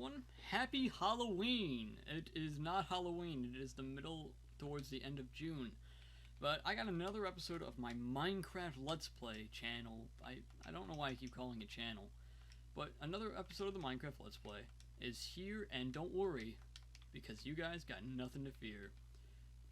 everyone. Happy Halloween! It is not Halloween, it is the middle towards the end of June. But I got another episode of my Minecraft Let's Play channel. I don't know why I keep calling it channel. But another episode of the Minecraft Let's Play is here, and don't worry, because you guys got nothing to fear.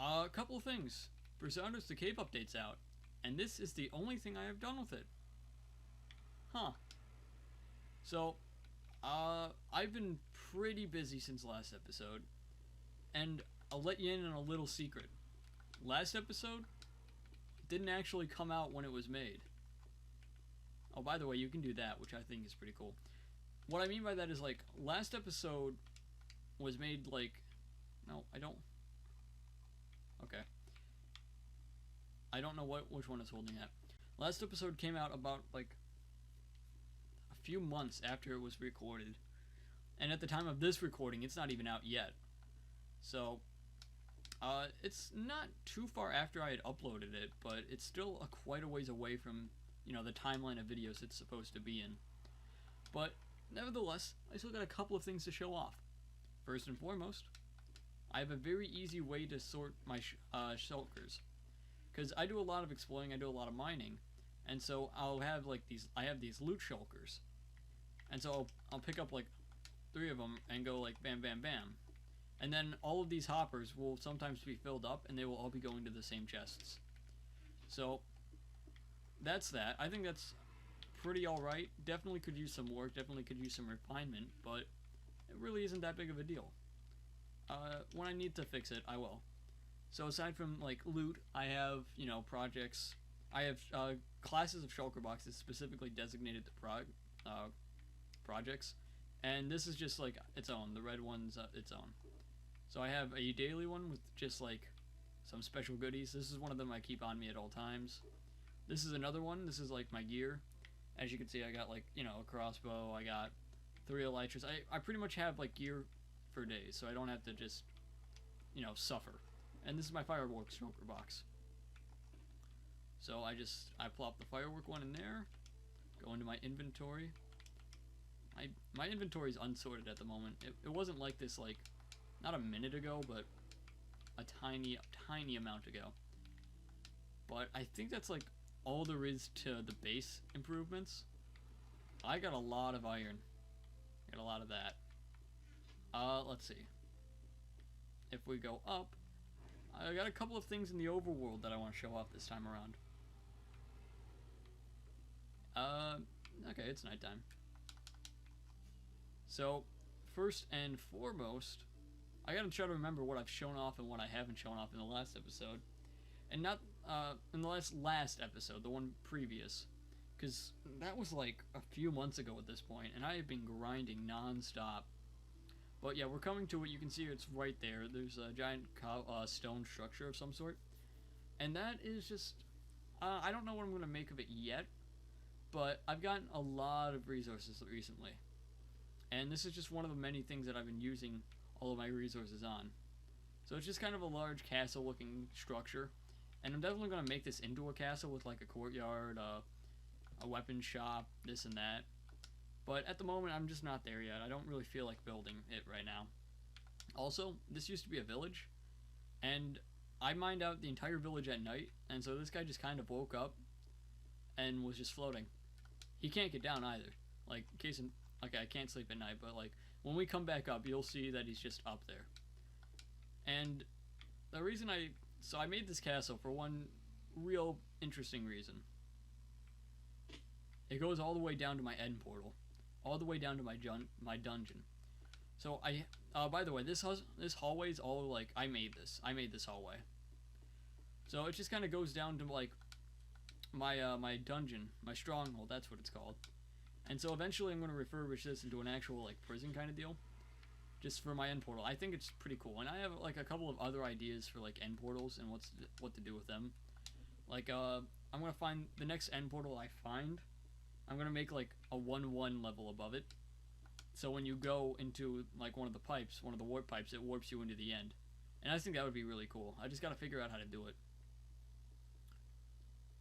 A couple of things. For starters, the cave update's out, and this is the only thing I have done with it. Huh. So, I've been pretty busy since last episode, and I'll let you in on a little secret. Last episode didn't actually come out when it was made. Oh, by the way, you can do that, which I think is pretty cool. What I mean by that is, like, last episode was made, like... No, I don't... Okay. I don't know which one is holding that. Last episode came out about, like, a few months after it was recorded. And at the time of this recording, it's not even out yet. So, it's not too far after I had uploaded it, but it's still quite a ways away from, you know, the timeline of videos it's supposed to be in. But, nevertheless, I still got a couple of things to show off. First and foremost, I have a very easy way to sort my shulkers. Because I do a lot of exploring, I do a lot of mining, and so I'll have, like, I have these loot shulkers. And so I'll pick up, like, 3 of them and go, like, bam, bam, bam. And then all of these hoppers will sometimes be filled up, and they will all be going to the same chests. So, that's that. I think that's pretty alright. Definitely could use some work, definitely could use some refinement, but it really isn't that big of a deal. When I need to fix it, I will. So aside from, like, loot, I have, you know, projects. I have classes of shulker boxes specifically designated to projects. And this is just, like, its own. The red one's its own. So I have a daily one with just, like, some special goodies. This is one of them I keep on me at all times. This is another one. This is, like, my gear. As you can see, I got, like, you know, a crossbow. I got 3 elytras. I pretty much have, like, gear for days, so I don't have to just, you know, suffer. And this is my fireworks shulker box. So I plop the firework one in there, go into my inventory. My inventory is unsorted at the moment. It wasn't like this, like, not a minute ago, but a tiny amount ago. But I think that's, like, all there is to the base improvements. I got a lot of iron. I got a lot of that. Let's see. If we go up, I got a couple of things in the overworld that I want to show off this time around. Okay, it's nighttime. So, first and foremost, I gotta try to remember what I've shown off and what I haven't shown off in the last episode. And not, in the last episode, the one previous. Because that was like a few months ago at this point, and I have been grinding non-stop. But yeah, we're coming to it. You can see it's right there. There's a giant stone structure of some sort. And that is just... I don't know what I'm going to make of it yet. But I've gotten a lot of resources recently. And this is just one of the many things that I've been using all of my resources on. So it's just kind of a large castle-looking structure. And I'm definitely going to make this into a castle with like a courtyard, a weapon shop, this and that. But at the moment, I'm just not there yet. I don't really feel like building it right now. Also, this used to be a village, and I mined out the entire village at night, and so this guy just kind of woke up and was just floating. He can't get down either. Like, in case, okay, I can't sleep at night, but like, when we come back up, you'll see that he's just up there. And the reason so I made this castle for one real interesting reason. It goes all the way down to my end portal. All the way down to my dungeon. So by the way, this hallway is all, like, I made this hallway. So it just kind of goes down to, like, my dungeon, my stronghold, that's what it's called. And so eventually I'm going to refurbish this into an actual, like, prison kind of deal. Just for my end portal. I think it's pretty cool. And I have, like, a couple of other ideas for, like, end portals and what to do with them. Like, I'm going to find the next end portal I find. I'm going to make, like, a 1-1 level above it. So when you go into, like, one of the pipes, one of the warp pipes, it warps you into the end. And I think that would be really cool. I just got to figure out how to do it.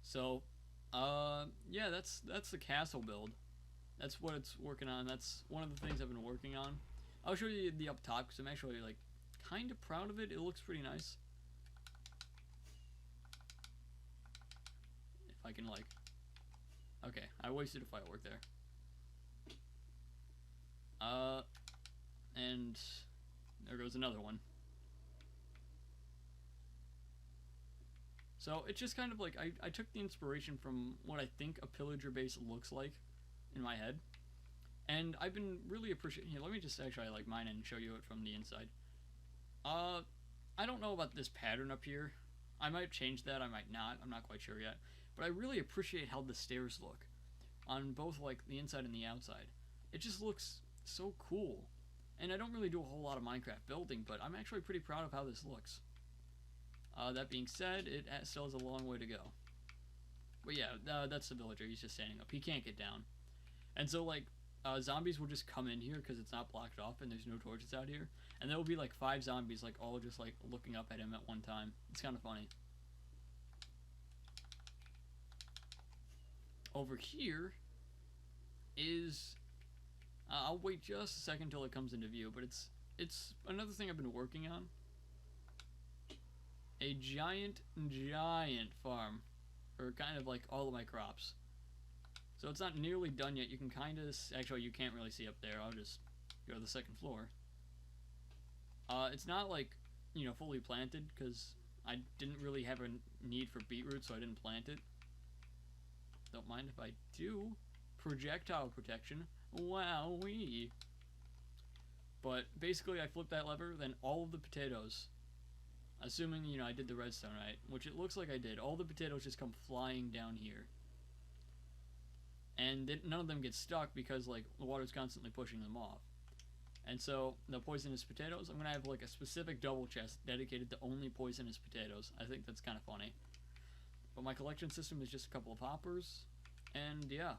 So, yeah, that's the castle build. That's what it's working on. That's one of the things I've been working on. I'll show you the up top because I'm actually like kind of proud of it. It looks pretty nice. If I can like, okay, I wasted a firework there. And there goes another one. So it's just kind of like, I took the inspiration from what I think a pillager base looks like in my head. And I've been really appreciating, here, let me just actually like mine and show you it from the inside. I don't know about this pattern up here. I might change that, I might not, I'm not quite sure yet. But I really appreciate how the stairs look on both like the inside and the outside. It just looks so cool. And I don't really do a whole lot of Minecraft building, but I'm actually pretty proud of how this looks. That being said, it still has a long way to go. But yeah, that's the villager. He's just standing up. He can't get down. And so, like, zombies will just come in here because it's not blocked off and there's no torches out here. And there will be, like, 5 zombies, like, all just, like, looking up at him at one time. It's kind of funny. Over here is... I'll wait just a second till it comes into view, but it's another thing I've been working on. A giant farm for kind of like all of my crops. So it's not nearly done yet. You can kind of, actually you can't really see up there. I'll just go to the second floor. It's not like, you know, fully planted because I didn't really have a need for beetroot, so I didn't plant it. Don't mind if I do. Projectile protection. Wowee. But basically I flipped that lever, then all of the potatoes, assuming, you know, I did the redstone right, which it looks like I did, all the potatoes just come flying down here. And none of them get stuck because, like, the water's constantly pushing them off. And so, the poisonous potatoes, I'm going to have, like, a specific double chest dedicated to only poisonous potatoes. I think that's kind of funny. But my collection system is just a couple of hoppers. And, yeah.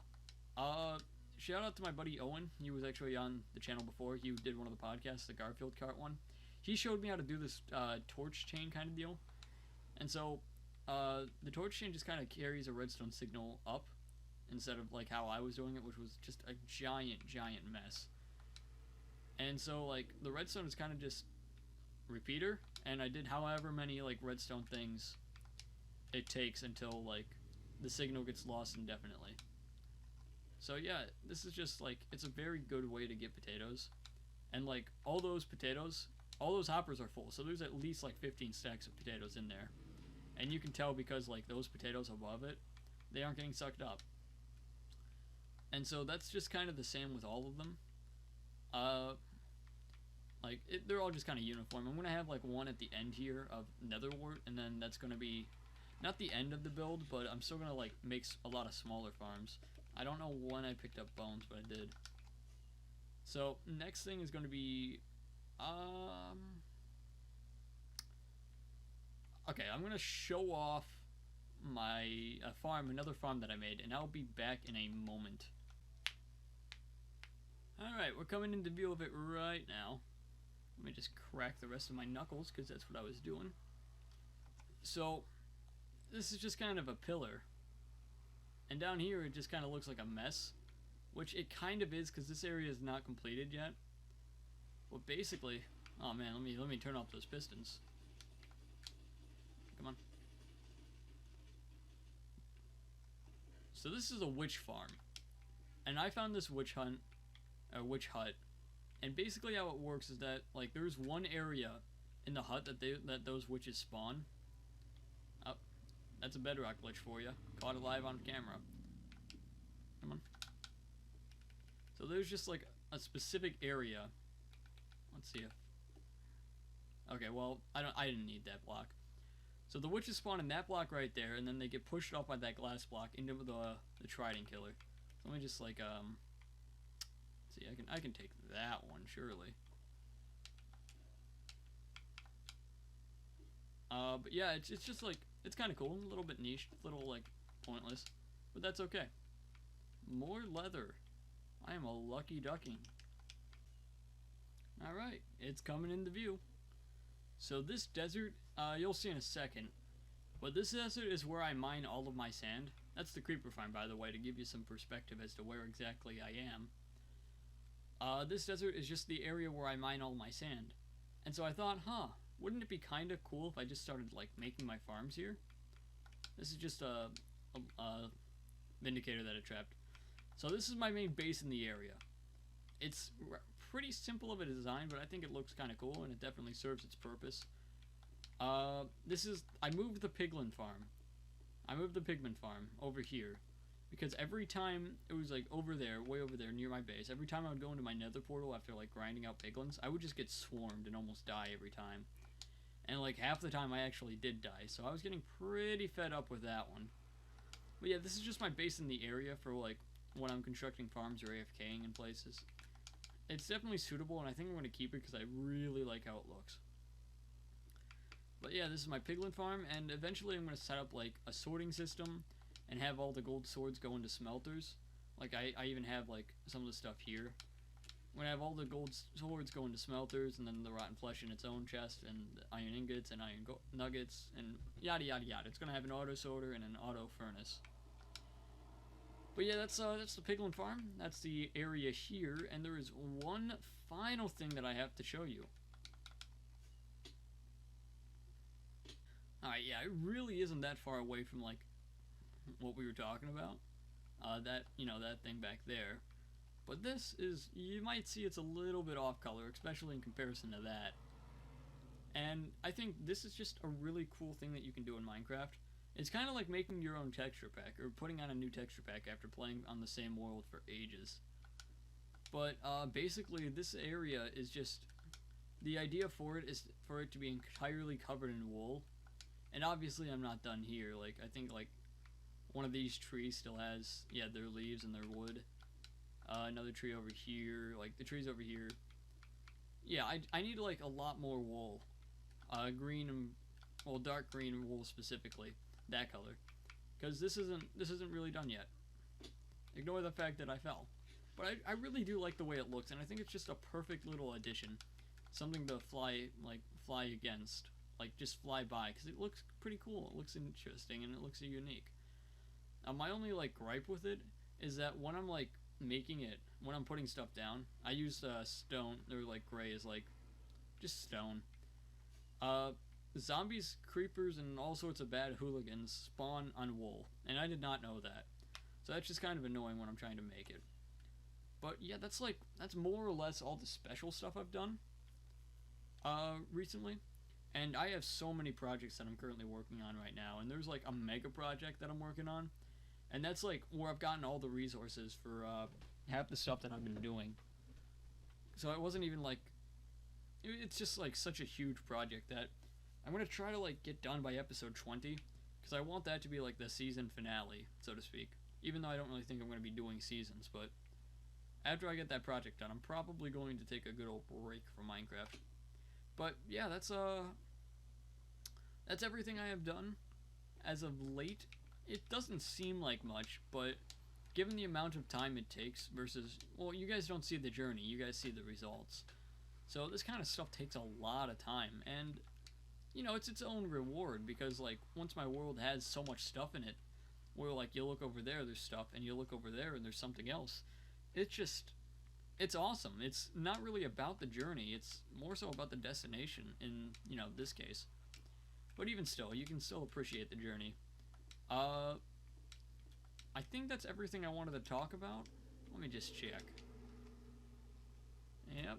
Shout out to my buddy Owen. He was actually on the channel before. He did one of the podcasts, the Garfield Cart one. He showed me how to do this torch chain kind of deal. And so, the torch chain just kind of carries a redstone signal up instead of like how I was doing it, which was just a giant mess. And so, like, the redstone is kind of just repeater, and I did however many, like, redstone things it takes until, like, the signal gets lost indefinitely. So, yeah, this is just, like, it's a very good way to get potatoes. And, like, all those potatoes, all those hoppers are full, so there's at least, like, 15 stacks of potatoes in there. And you can tell because, like, those potatoes above it, they aren't getting sucked up. And so that's just kind of the same with all of them. They're all just kind of uniform. I'm going to have, like, one at the end here of nether wart, and then that's going to be, not the end of the build, but I'm still going to, like, make a lot of smaller farms. I don't know when I picked up bones, but I did. So, next thing is going to be, okay, I'm going to show off my another farm that I made, and I'll be back in a moment. Alright, we're coming into view of it right now. Let me just crack the rest of my knuckles, because that's what I was doing. So, this is just kind of a pillar. And down here, it just kind of looks like a mess. Which it kind of is, because this area is not completed yet. But basically... Oh man, let me turn off those pistons. Come on. So this is a witch farm. And I found this witch hut. And basically how it works is that, like, there's one area in the hut that those witches spawn. Oh, that's a bedrock glitch for you. Caught it live on camera. Come on. So there's just, like, a specific area. Let's see if... Okay, well, I didn't need that block. So the witches spawn in that block right there, and then they get pushed off by that glass block into the trident killer. So let me just, like, see, I can take that one, surely. But yeah, it's just, like, it's kind of cool, a little bit niche, a little, like, pointless, but that's okay. More leather. I am a lucky ducky. Alright, it's coming into view. So this desert, you'll see in a second, but this desert is where I mine all of my sand. That's the creeper farm, by the way, to give you some perspective as to where exactly I am. This desert is just the area where I mine all my sand. And so I thought, wouldn't it be kind of cool if I just started, like, making my farms here? This is just a Vindicator that it trapped. So this is my main base in the area. It's pretty simple of a design, but I think it looks kind of cool, and it definitely serves its purpose. I moved the piglin farm. I moved the pigman farm over here. Because every time it was like over there, way over there near my base, every time I would go into my nether portal after like grinding out piglins, I would just get swarmed and almost die every time. And like half the time I actually did die, so I was getting pretty fed up with that one. But yeah, this is just my base in the area for like when I'm constructing farms or AFKing in places. It's definitely suitable, and I think I'm going to keep it because I really like how it looks. But yeah, this is my piglin farm, and eventually I'm going to set up like a sorting system and have all the gold swords go into smelters. Like, I even have, like, some of the stuff here. I'm gonna have all the gold swords go into smelters, and then the rotten flesh in its own chest, and iron ingots, and iron nuggets, and yada yada yada. It's gonna have an auto sorter and an auto furnace. But yeah, that's the piglin farm. That's the area here, and there is one final thing that I have to show you. Alright, yeah, it really isn't that far away from, like, what we were talking about, that thing back there, but this is, you might see it's a little bit off color, especially in comparison to that, and I think this is just a really cool thing that you can do in Minecraft. It's kind of like making your own texture pack, or putting on a new texture pack after playing on the same world for ages. But basically this area is just, the idea for it is for it to be entirely covered in wool, and obviously I'm not done here. Like, I think like one of these trees still has, their leaves and their wood. Another tree over here, like the trees over here. Yeah, I need like a lot more wool. Green and, well, dark green wool specifically, that color. Because this isn't really done yet. Ignore the fact that I fell. But I really do like the way it looks, and I think it's just a perfect little addition. Something to fly against. Like, just fly by, because it looks pretty cool. It looks interesting, and it looks unique. My only, like, gripe with it is that when I'm, like, making it, when I'm putting stuff down, I use stone, or, like, gray is, like, just stone. Zombies, creepers, and all sorts of bad hooligans spawn on wool, and I did not know that. So that's just kind of annoying when I'm trying to make it. But, yeah, that's more or less all the special stuff I've done, recently. And I have so many projects that I'm currently working on right now, and there's, like, a mega project that I'm working on. And that's, like, where I've gotten all the resources for, half the stuff that I've been doing. So it wasn't even, like, it's just, like, such a huge project that I'm going to try to, like, get done by episode 20, because I want that to be, like, the season finale, so to speak. Even though I don't really think I'm going to be doing seasons, but after I get that project done, I'm probably going to take a good old break from Minecraft. But, yeah, that's everything I have done as of late. It doesn't seem like much, but given the amount of time it takes versus, well, you guys don't see the journey, you guys see the results. So this kind of stuff takes a lot of time, and, you know, it's its own reward, because, like, once my world has so much stuff in it, where, like, you look over there, there's stuff, and you look over there, and there's something else, it's awesome. It's not really about the journey, it's more so about the destination, in, you know, this case. But even still, you can still appreciate the journey. I think that's everything I wanted to talk about. Let me just check.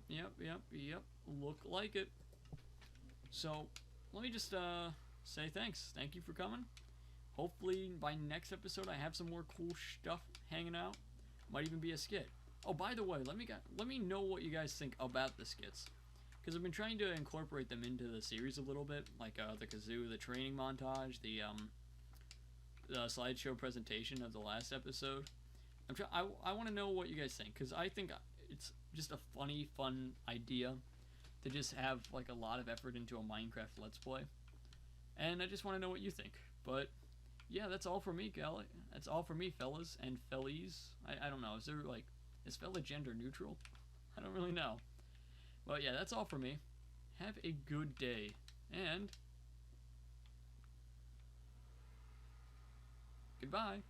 Yep. Look like it. So, let me just, say thanks. Thank you for coming. Hopefully, by next episode, I have some more cool stuff hanging out. Might even be a skit. Oh, by the way, let me know what you guys think about the skits. Because I've been trying to incorporate them into the series a little bit. Like, the kazoo, the training montage, the slideshow presentation of the last episode. I want to know what you guys think, because I think it's just a funny, fun idea to just have, like, a lot of effort into a Minecraft Let's Play. And I just want to know what you think. But, yeah, that's all for me, Kelly. That's all for me, fellas and fellies. I don't know, is there, like, is fella gender neutral? I don't really know. But, yeah, that's all for me. Have a good day. And goodbye.